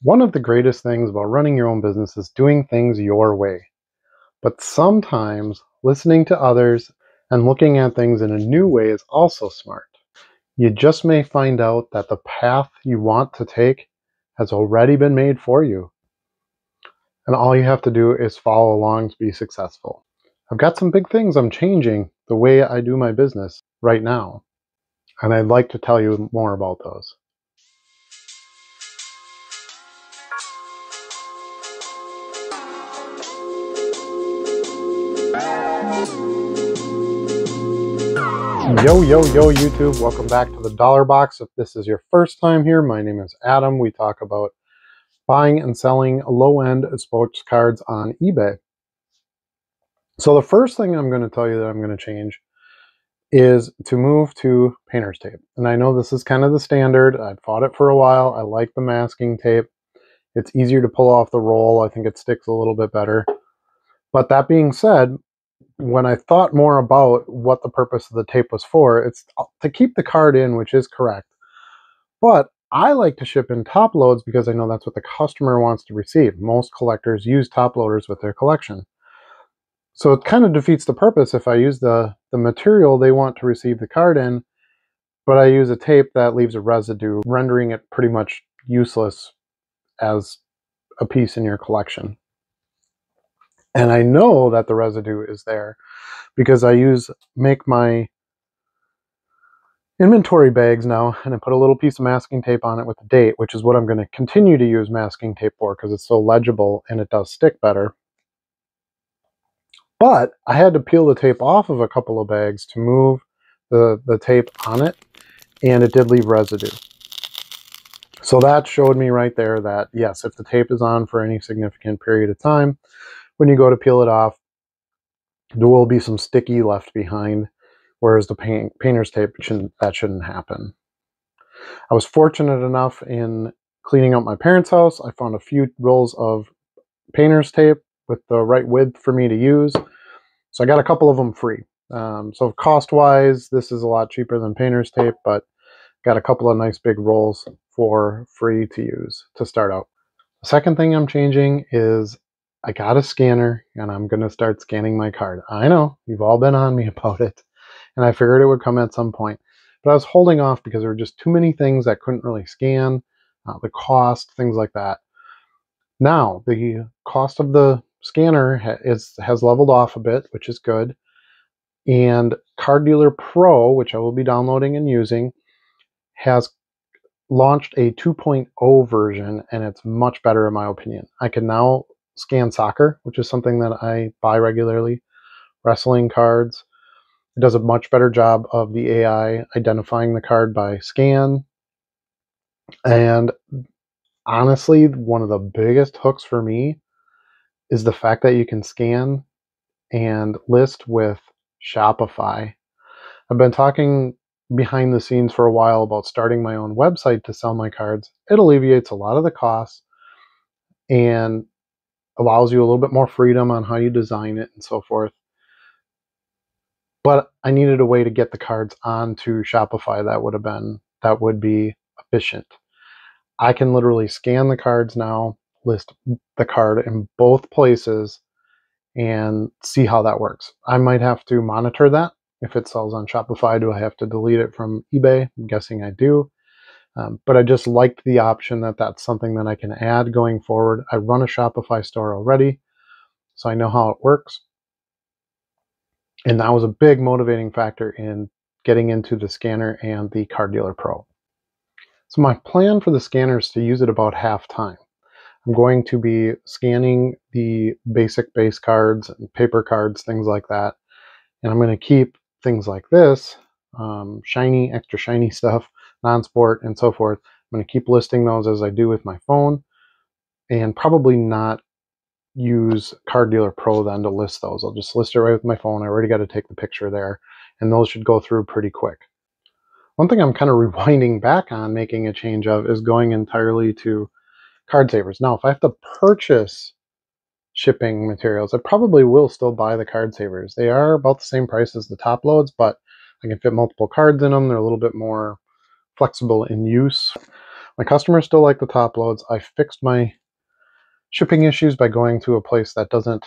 One of the greatest things about running your own business is doing things your way. But sometimes listening to others and looking at things in a new way is also smart. You just may find out that the path you want to take has already been made for you, and all you have to do is follow along to be successful. I've got some big things I'm changing the way I do my business right now, and I'd like to tell you more about those. Yo, YouTube. Welcome back to the Dollar Box. If this is your first time here, my name is Adam. We talk about buying and selling low-end sports cards on eBay. So the first thing I'm going to tell you that I'm going to change is to move to painter's tape. And I know this is kind of the standard. I've fought it for a while. I like the masking tape. It's easier to pull off the roll. I think it sticks a little bit better. But that being said, when I thought more about what the purpose of the tape was for, it's to keep the card in, which is correct. But I like to ship in top loads because I know that's what the customer wants to receive. Most collectors use top loaders with their collection. So it kind of defeats the purpose if I use the material they want to receive the card in, but I use a tape that leaves a residue, rendering it pretty much useless as a piece in your collection. And I know that the residue is there because I make my inventory bags now, and I put a little piece of masking tape on it with the date, which is what I'm going to continue to use masking tape for because it's so legible and it does stick better. But I had to peel the tape off of a couple of bags to move the tape on it, and it did leave residue. So that showed me right there that, yes, if the tape is on for any significant period of time, when you go to peel it off, there will be some sticky left behind, whereas the painter's tape, shouldn't happen. I was fortunate enough in cleaning out my parents' house. I found a few rolls of painter's tape with the right width for me to use. So I got a couple of them free. So cost-wise, this is a lot cheaper than painter's tape, but got a couple of nice big rolls for free to use to start out. The second thing I'm changing is I got a scanner and I'm going to start scanning my card. I know you've all been on me about it, and I figured it would come at some point. But I was holding off because there were just too many things that couldn't really scan, the cost, things like that. Now, the cost of the scanner has leveled off a bit, which is good. And Card Dealer Pro, which I will be downloading and using, has launched a 2.0 version, and it's much better in my opinion. I can now scan soccer, which is something that I buy regularly, wrestling cards. It does a much better job of the AI identifying the card by scan. And honestly, one of the biggest hooks for me is the fact that you can scan and list with Shopify. I've been talking behind the scenes for a while about starting my own website to sell my cards. It alleviates a lot of the costs and allows you a little bit more freedom on how you design it and so forth. But I needed a way to get the cards onto Shopify that would be efficient. I can literally scan the cards now, list the card in both places, and see how that works. I might have to monitor that. If it sells on Shopify, do I have to delete it from eBay? I'm guessing I do. But I just liked the option that that's something that I can add going forward. I run a Shopify store already, so I know how it works. And that was a big motivating factor in getting into the scanner and the Card Dealer Pro. So my plan for the scanner is to use it about half time. I'm going to be scanning the basic base cards and paper cards, things like that. And I'm going to keep things like this, shiny, extra shiny stuff, non-sport, and so forth. I'm going to keep listing those as I do with my phone, and probably not use Card Dealer Pro then to list those. I'll just list it right with my phone. I already got to take the picture there, and those should go through pretty quick. One thing I'm kind of rewinding back on making a change of is going entirely to card savers. Now, if I have to purchase shipping materials, I probably will still buy the card savers. They are about the same price as the top loads, but I can fit multiple cards in them. They're a little bit more flexible in use. My customers still like the top loads. I fixed my shipping issues by going to a place that doesn't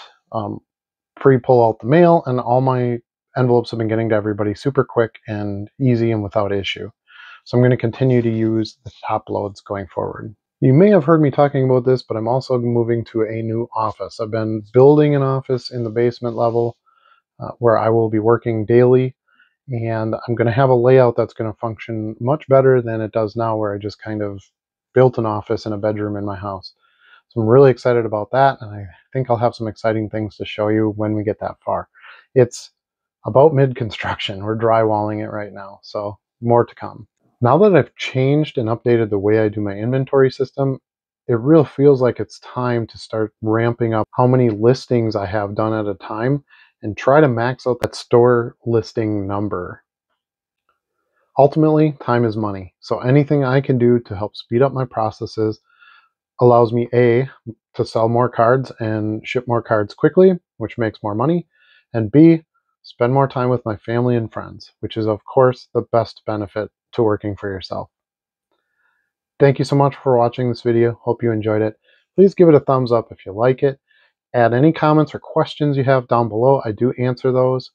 pre-pull out the mail, and all my envelopes have been getting to everybody super quick and easy and without issue. So I'm going to continue to use the top loads going forward. You may have heard me talking about this, but I'm also moving to a new office. I've been building an office in the basement level where I will be working daily, and I'm going to have a layout that's going to function much better than it does now, where I just kind of built an office in a bedroom in my house. So I'm really excited about that, and I think I'll have some exciting things to show you when we get that far. It's about mid-construction. We're drywalling it right now, so more to come. Now that I've changed and updated the way I do my inventory system, it really feels like it's time to start ramping up how many listings I have done at a time and try to max out that store listing number. Ultimately, time is money, so anything I can do to help speed up my processes allows me A, to sell more cards and ship more cards quickly, which makes more money, and B, spend more time with my family and friends, which is of course the best benefit to working for yourself. Thank you so much for watching this video. Hope you enjoyed it. Please give it a thumbs up if you like it. Add any comments or questions you have down below. I do answer those.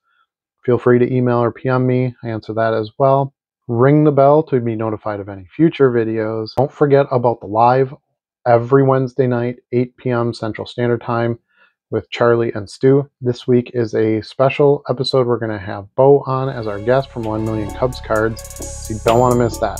Feel free to email or PM me. I answer that as well. Ring the bell to be notified of any future videos. Don't forget about the live every Wednesday night, 8 p.m. Central Standard Time with Charlie and Stu. This week is a special episode. We're going to have Bo on as our guest from 1 Million Cubs Cards, so you don't want to miss that.